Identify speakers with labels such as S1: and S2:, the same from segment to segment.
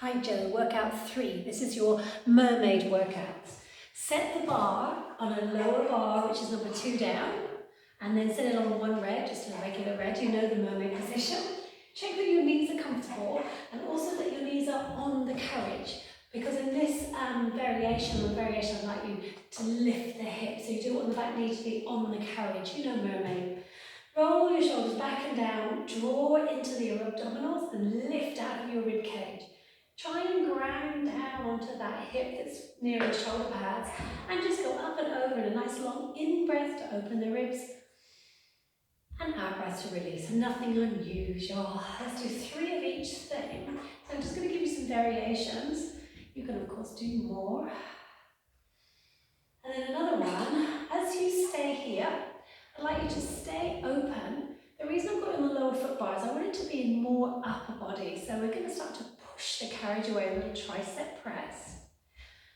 S1: Hi Joe, workout 3. This is your mermaid workout. Set the bar on a lower bar, which is number 2 down, and then set it on 1 rep, just a regular rep. You know the mermaid position. Check that your knees are comfortable and also that your knees are on the carriage, because in this variation I'd like you to lift the hips. So you do want the back knee to be on the carriage. You know mermaid. Roll your shoulders back and down, draw into your abdominals and lift out of your rib cage. Try and ground down onto that hip that's near your shoulder pads and just go up and over in a nice long in-breath to open the ribs and out-breath to release. Nothing unusual. Let's do 3 of each thing. So I'm just going to give you some variations. You can of course do more. And then another one. As you stay here, I'd like you to stay open. The reason I've got it on the lower foot bar is I want it to be in more upper body. So we're going to start to push the carriage away, a little tricep press.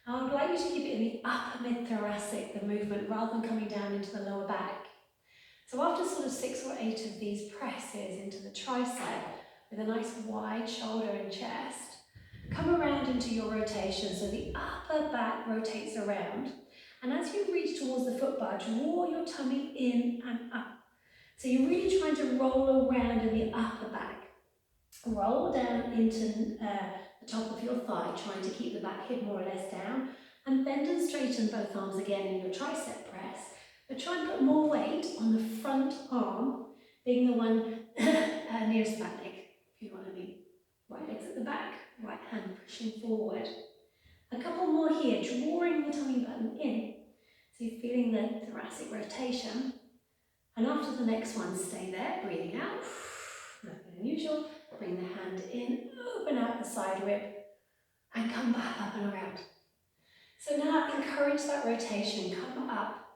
S1: And I would like you to keep it in the upper mid-thoracic, the movement, rather than coming down into the lower back. So after sort of 6 or 8 of these presses into the tricep, with a nice wide shoulder and chest, come around into your rotation. So the upper back rotates around. And as you reach towards the foot bar, draw your tummy in and up. So you're really trying to roll around in the upper back. Roll down into the top of your thigh, trying to keep the back hip more or less down. And bend and straighten both arms again in your tricep press. But try and put more weight on the front arm, being the one nearest the back leg, if you know what I mean. Right leg's at the back, right hand pushing forward. A couple more here, drawing the tummy button in. So you're feeling the thoracic rotation. And after the next one, stay there, breathing out. Nothing unusual. Bring the hand in, open out the side rib, and come back up and around. So now encourage that rotation. Come up,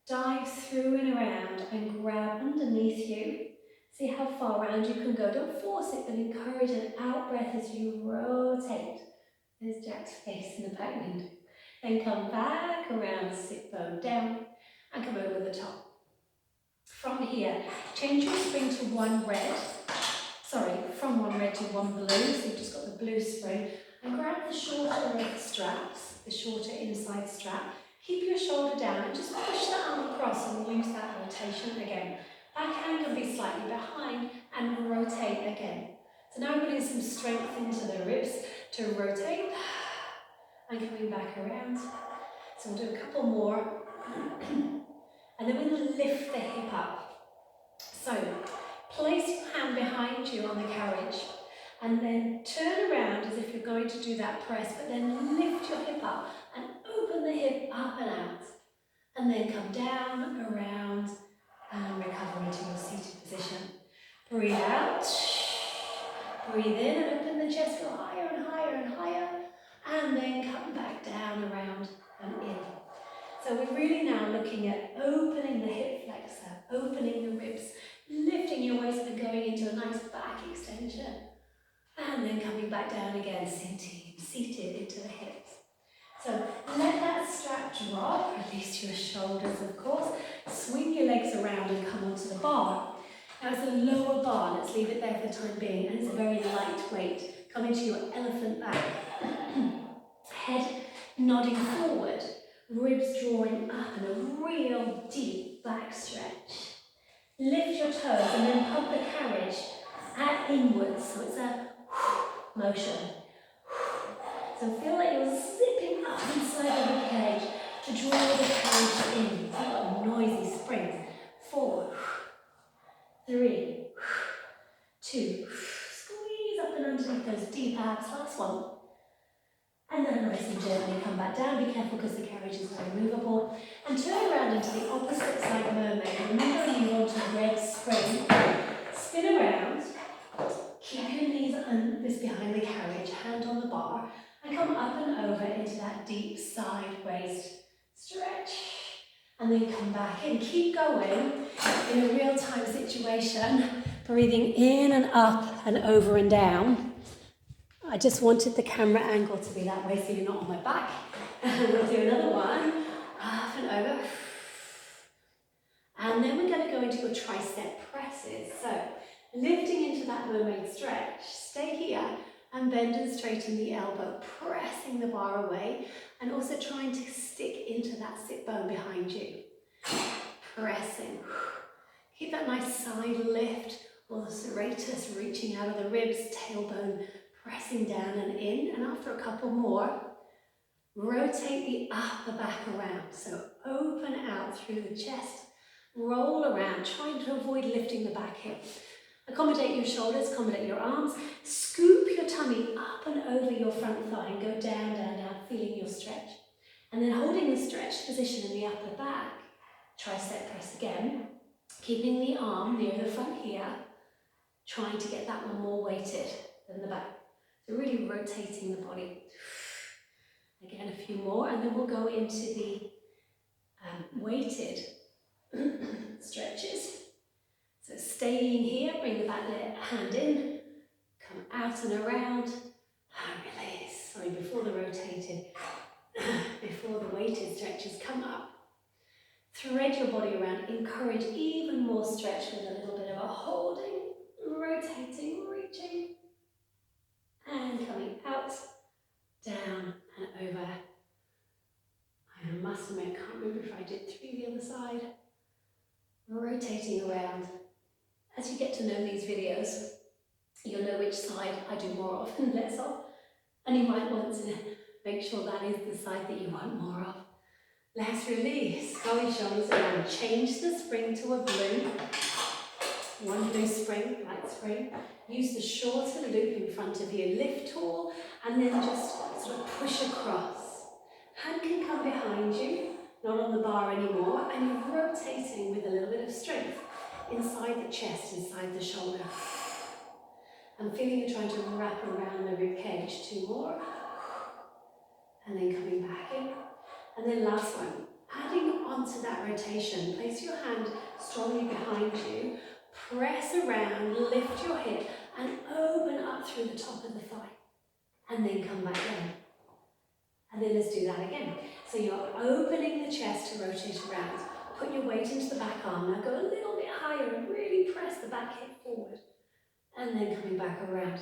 S1: dive through and around, and grab underneath you. See how far around you can go. Don't force it, but encourage an out breath as you rotate. There's Jack's face in the back window. Then come back around, sit bone down, and come over the top. From here, change your spring to 1 red. From 1 red to 1 blue, so you've just got the blue spring. And grab the shorter of the straps, the shorter inside strap. Keep your shoulder down and just push that arm across and use that rotation again. Backhand can be slightly behind and rotate again. So now we're putting some strength into the ribs to rotate and coming back around. So we'll do a couple more. And then we're going to lift the hip up. So place your hand behind you on the carriage and then turn around as if you're going to do that press, but then lift your hip up and open the hip up and out. And then come down, around, and recover into your seated position. Breathe out. Breathe in and open the chest, go higher and higher and higher. And then come back down, around, and in. So we're really now looking at opening the hip flexor, opening the ribs, lifting your waist and going into a nice back extension. And then coming back down again, seated into the hips. So let that strap drop, release your shoulders of course, swing your legs around and come onto the bar. Now it's a lower bar, let's leave it there for the time being, and it's a very light weight. Come into your elephant back. Head nodding forward. Ribs drawing up in a real deep back stretch. Lift your toes and then pump the carriage inwards, so it's a motion. So feel like you're zipping up inside the rib cage to draw the carriage in. You've got noisy springs. 4, 3, 2. Squeeze up and underneath those deep abs. Last one. And then nice and gently come back down. Be careful because the carriage is very movable. And turn around into the opposite side mermaid. Remember you want a red spring. Spin around. Keep your knees this behind the carriage, hand on the bar. And come up and over into that deep side waist stretch. And then come back in. Keep going in a real-time situation. Breathing in and up and over and down. I just wanted the camera angle to be that way so you're not on my back. We'll do another one. Up and over. And then we're going to go into your tricep presses. So lifting into that mermaid stretch. Stay here And bend and straighten the elbow, pressing the bar away and also trying to stick into that sit bone behind you. Pressing. Keep that nice side lift, or the serratus reaching out of the ribs, tailbone pressing down and in. And after a couple more, rotate the upper back around. So open out through the chest, roll around, trying to avoid lifting the back hip. Accommodate your shoulders, accommodate your arms. Scoop your tummy up and over your front thigh and go down, down, down, feeling your stretch. And then holding the stretched position in the upper back, tricep press again, keeping the arm near the front here, trying to get that one more weighted than the back. So really rotating the body. Again, a few more, and then we'll go into the weighted stretches. So staying here, bring the back hand in, come out and around, and release. Sorry, before the rotated, before the weighted stretches, come up. Thread your body around, encourage even more stretch with a little bit of a holding, rotating, reaching, and coming out, down and over. I must admit, I can't remember if I did 3 the other side. Rotating around. As you get to know these videos, you'll know which side I do more of and less of. And you might want to make sure that is the side that you want more of. Let's release. Roll your shoulders around. Change the spring to a blue. One blue spring, light spring. Use the shorter loop in front of you. Lift tall and then just sort of push across. Hand can come behind you, not on the bar anymore, and you're rotating with a little bit of strength inside the chest, inside the shoulder. I'm feeling you trying to wrap around the rib cage. 2 more. And then coming back in. And then last one. Adding onto that rotation, place your hand strongly behind you, press around, lift your hip, and open up through the top of the thigh. And then come back down. And then let's do that again. So you're opening the chest to rotate around. Put your weight into the back arm. Now go a little bit higher and really press the back hip forward. And then coming back around.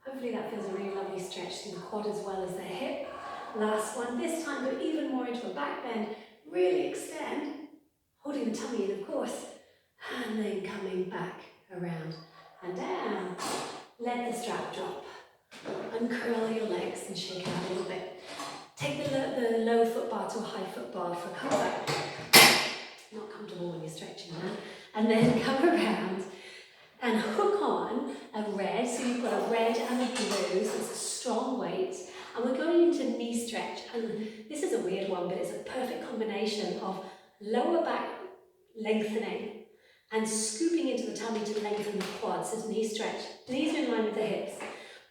S1: Hopefully that feels a really lovely stretch through the quad as well as the hip. Last one. This time go even more into a back bend. Really extend. Holding the tummy in, of course. And then coming back around and down. Let the strap drop. Uncurl your legs and shake out a little bit. Take the low foot bar to a high foot bar for comfort. Not comfortable when you're stretching that. And then come around and hook on a red. So you've got a red and a blue, so it's a strong weight. And we're going into knee stretch. And this is a weird one, but it's a perfect combination of lower back lengthening and scooping into the tummy to lengthen the quads. So knee stretch. Knees are in line with the hips.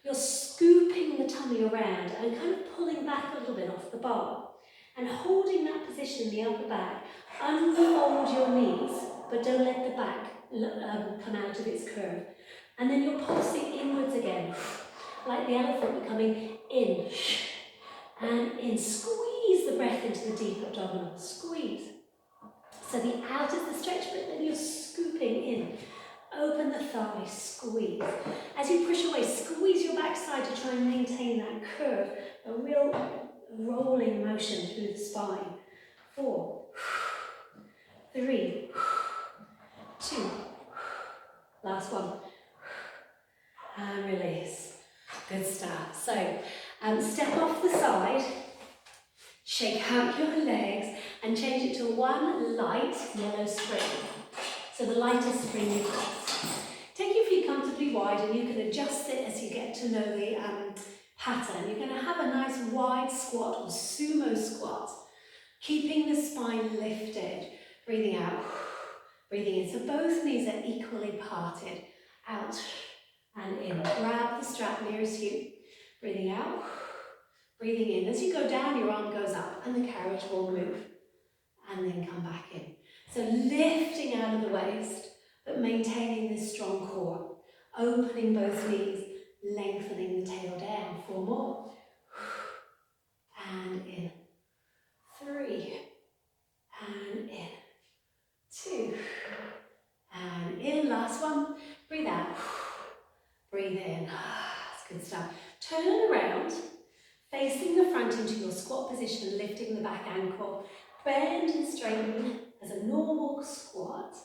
S1: You're scooping the tummy around and kind of pulling back a little bit off the bar. And holding that position in the upper back, unfold your knees, but don't let the back come out of its curve. And then you're pulsing inwards again, like the elephant, coming in and in. Squeeze the breath into the deep abdominal, squeeze. So the out is the stretch, but then you're scooping in. Open the thigh, squeeze. As you push away, squeeze your backside to try and maintain that curve, a real rolling motion through the spine. 4, 3, 2, last one, and release. Good start. So, step off the side, shake out your legs, and change it to one light yellow spring. So the lightest spring you've got. Take your feet comfortably wide and you can adjust it as you get to know the pattern. You're going to have a nice wide squat or sumo squat, keeping the spine lifted. Breathing out, breathing in. So both knees are equally parted. Out and in. Grab the strap nearest you. Breathing out, breathing in. As you go down, your arm goes up and the carriage will move. And then come back in. So lifting out of the waist, but maintaining this strong core. Opening both knees, lengthening the tail down. 4 more. And in. 3. And in. 2. And in. Last one. Breathe out. Breathe in. Let's Turn around, facing the front into your squat position, lifting the back ankle. Bend and straighten as a normal squat.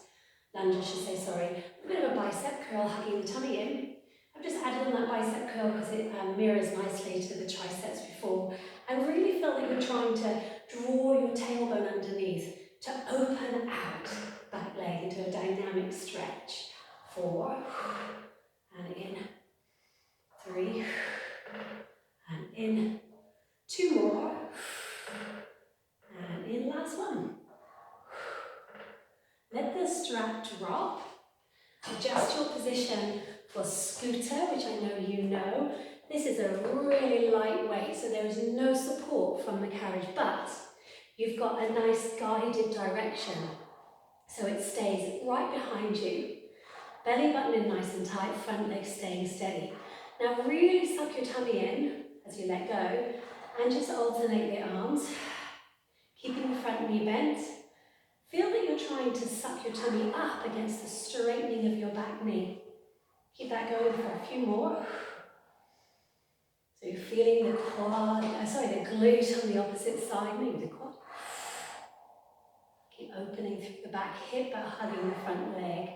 S1: Lunge, I should say, sorry. A bit of a bicep curl, hugging the tummy in. I've just added on that bicep curl because it mirrors nicely to the triceps before. I really feel that you're trying to draw your tailbone underneath to open out back leg into a dynamic stretch. 4, and in. 3, and in. 2 more, and in, last one. Let the strap drop. Adjust your position for scooter, which I know you know. This is a really light weight, so there is no support from the carriage, but you've got a nice guided direction. So it stays right behind you. Belly button in nice and tight, front leg staying steady. Now really suck your tummy in as you let go, and just alternate the arms, keeping the front knee bent. Feel that you're trying to suck your tummy up against the straightening of your back knee. Keep that going for a few more. So you're feeling the quad, the glute on the opposite side, maybe the quad. Keep opening through the back hip, but hugging the front leg.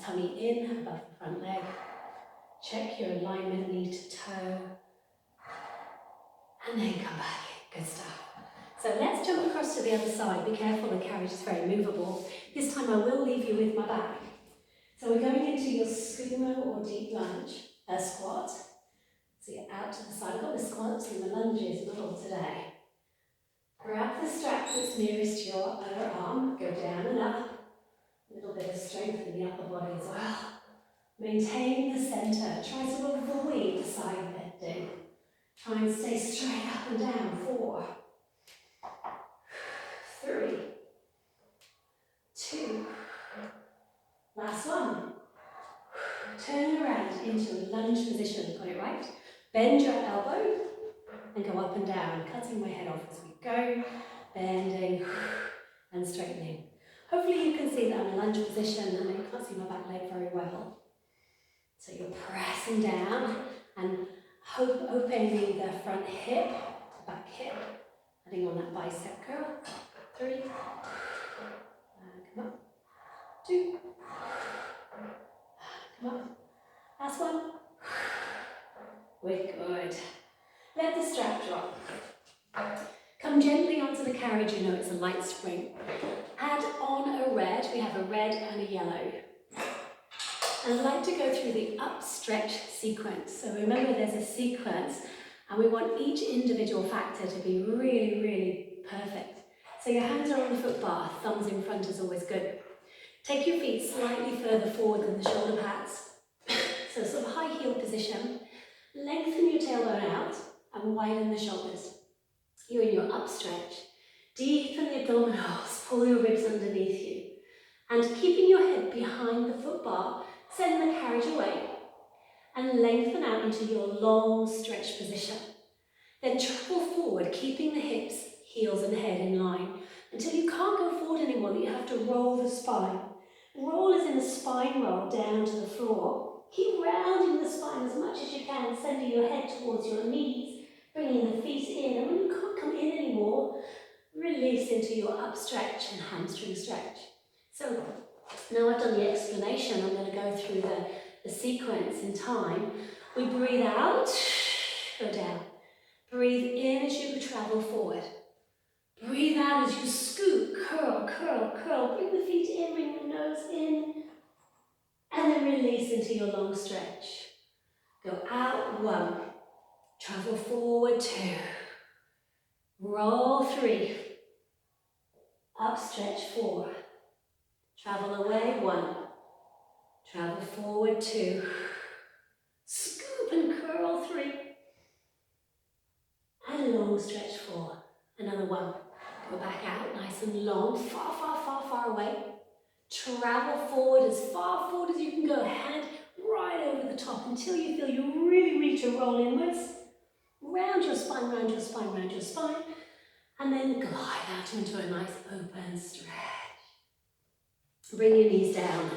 S1: Tummy in above the front leg. Check your alignment knee to toe. And then come back in. Good stuff. So let's jump across to the other side. Be careful, the carriage is very movable. This time I will leave you with my back. So we're going into your sumo or deep lunge, squat. So you're out to the side. I've got the squats and the lunges not all today. Grab the strap that's nearest to your other arm. Go down and up. A little bit of strength in the upper body as well. Maintain the center. Try to avoid the side bending. Try and stay straight up and down. 4, 3, 2, last one. Turn around into a lunge position. Got it right? Bend your elbow and go up and down, cutting my head off as we go, bending and straightening. Hopefully you can see that I'm in a lunge position and you can't see my back leg very well. So you're pressing down and opening the front hip, back hip, adding on that bicep curl. 3, and come up. 2, come up. Last one. We're good. Let the strap drop. Come gently onto the carriage, you know it's a light spring. Add on a red, we have a red and a yellow. And I'd like to go through the up stretch sequence. So remember there's a sequence and we want each individual factor to be really, really perfect. So your hands are on the foot bar, thumbs in front is always good. Take your feet slightly further forward than the shoulder pads. So sort of high heel position. Lengthen your tailbone out and widen the shoulders. You're in your up stretch. Deepen the abdominals, pull your ribs underneath you. And keeping your head behind the foot bar, send the carriage away and lengthen out into your long stretch position. Then travel forward, keeping the hips, heels and head in line until you can't go forward anymore, that you have to roll the spine. Roll is in a spine roll down to the floor. Keep rounding the spine as much as you can, sending your head towards your knees, bringing the feet in, and when you can't come in anymore, release into your up stretch and hamstring stretch. So now I've done the explanation, I'm going to go through the sequence in time. We breathe out, go down. Breathe in as you travel forward. Breathe out as you scoot, curl, curl, curl. Bring the feet in, bring the nose in. And then release into your long stretch. Go out, 1. Travel forward, 2. Roll, 3. Up stretch, 4. Travel away, 1. Travel forward, 2. Scoop and curl, 3. And long stretch, 4. Another 1. Go back out, nice and long, far, far, far, far away. Travel forward as far forward as you can go, hand right over the top until you feel you really reach a roll inwards. Round your spine, round your spine, round your spine. And then glide out into a nice open stretch. Bring your knees down.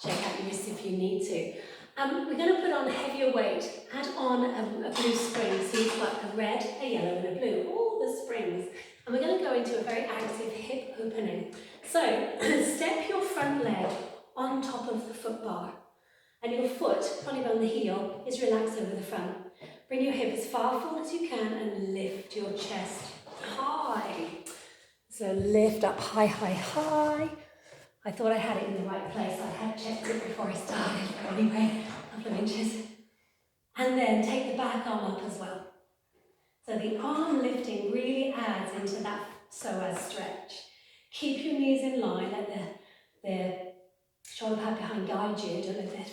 S1: Check out your wrists if you need to. We're going to put on a heavier weight. Add on a blue spring. So you've got a red, a yellow and a blue, all the springs. And we're going to go into a very active hip opening. So step your front leg on top of the foot bar. And your foot, probably on the heel, is relaxed over the front. Bring your hip as far forward as you can and lift your chest high. So lift up high, high, high. I thought I had it in the right place. I had checked it before I started, but anyway, a couple of inches. And then take the back arm up as well. So the arm lifting really adds into that psoas stretch. Keep your knees in line, let the shoulder pad behind guide you, don't let the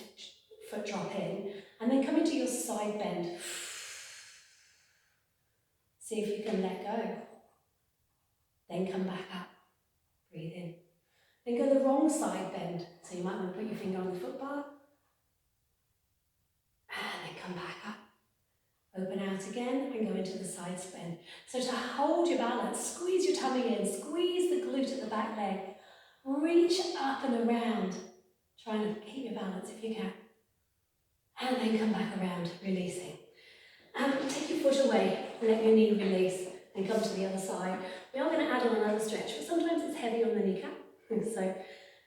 S1: foot drop in. And then come into your side bend. See if you can let go. Then come back up. Breathe in. Then go the wrong side bend. So you might want to put your finger on the foot bar. And then come back up. Open out again and go into the side bend. So to hold your balance, squeeze your tummy in, squeeze the glute at the back leg. Reach up and around. Try and keep your balance if you can. And then come back around, releasing. Take your foot away, let your knee release and come to the other side. We are going to add on another stretch, but sometimes it's heavy on the kneecap. So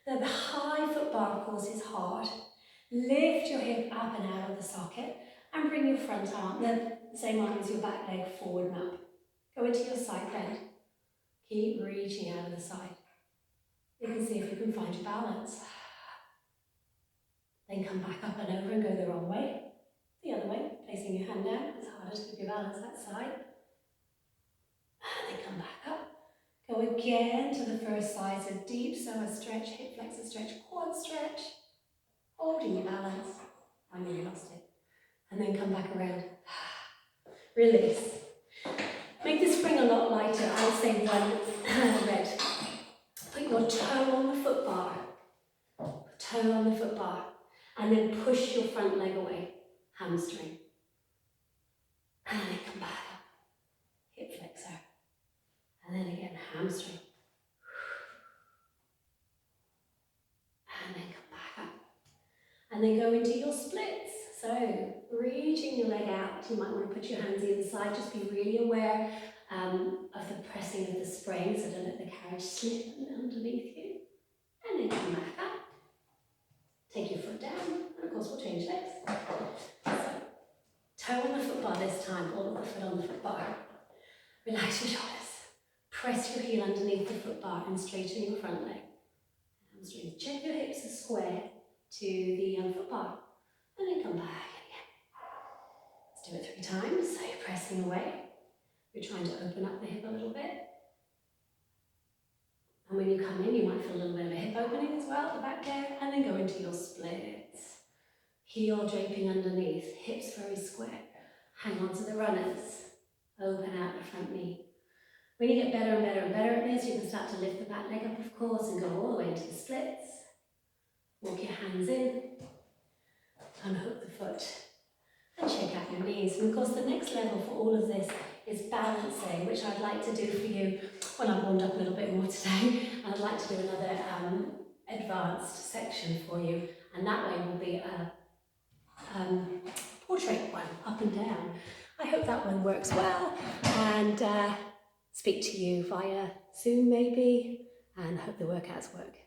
S1: the high foot bar, of course, is hard. Lift your hip up and out of the socket and bring your front arm, the same arm as your back leg, forward and up. Go into your side bend. Keep reaching out of the side. You can see if you can find your balance. Then come back up and over and go the wrong way. The other way, placing your hand down. It's harder to keep your balance that side. And then come back up. Go again to the first side. So deep psoas stretch, hip flexor stretch, quad stretch. Holding your balance. I nearly lost it. And then come back around. Release. Make the spring a lot lighter. I would say one red. Put your toe on the foot bar. Toe on the foot bar. And then push your front leg away. Hamstring. And then come back up. Hip flexor. And then again, hamstring. And then come back up. And then go into your splits. So, reaching your leg out. You might want to put your hands either side. Just be really aware of the pressing of the spring, so don't let the carriage slip underneath you. And then come back up. Take your foot down. And of course, we'll change legs. So, toe on the foot bar this time. All of the foot on the foot bar. Relax your shoulders. Press your heel underneath the foot bar and straighten your front leg. Hamstrings. Check your hips are square to the foot bar. And then come back again. Let's do it 3 times. So you're pressing away. You're trying to open up the hip a little bit. And when you come in, you might feel a little bit of a hip opening as well at the back there. And then go into your splits. Heel draping underneath. Hips very square. Hang on to the runners. Open out the front knee. When you get better and better and better at this, you can start to lift the back leg up, of course, and go all the way into the splits. Walk your hands in. Unhook the foot. And shake out your knees. And of course, the next level for all of this is balancing, which I'd like to do for you. Well, I've warmed up a little bit more today, and I'd like to do another advanced section for you. And that way will be a portrait one, up and down. I hope that one works well, and speak to you via Zoom maybe, and hope the workouts work.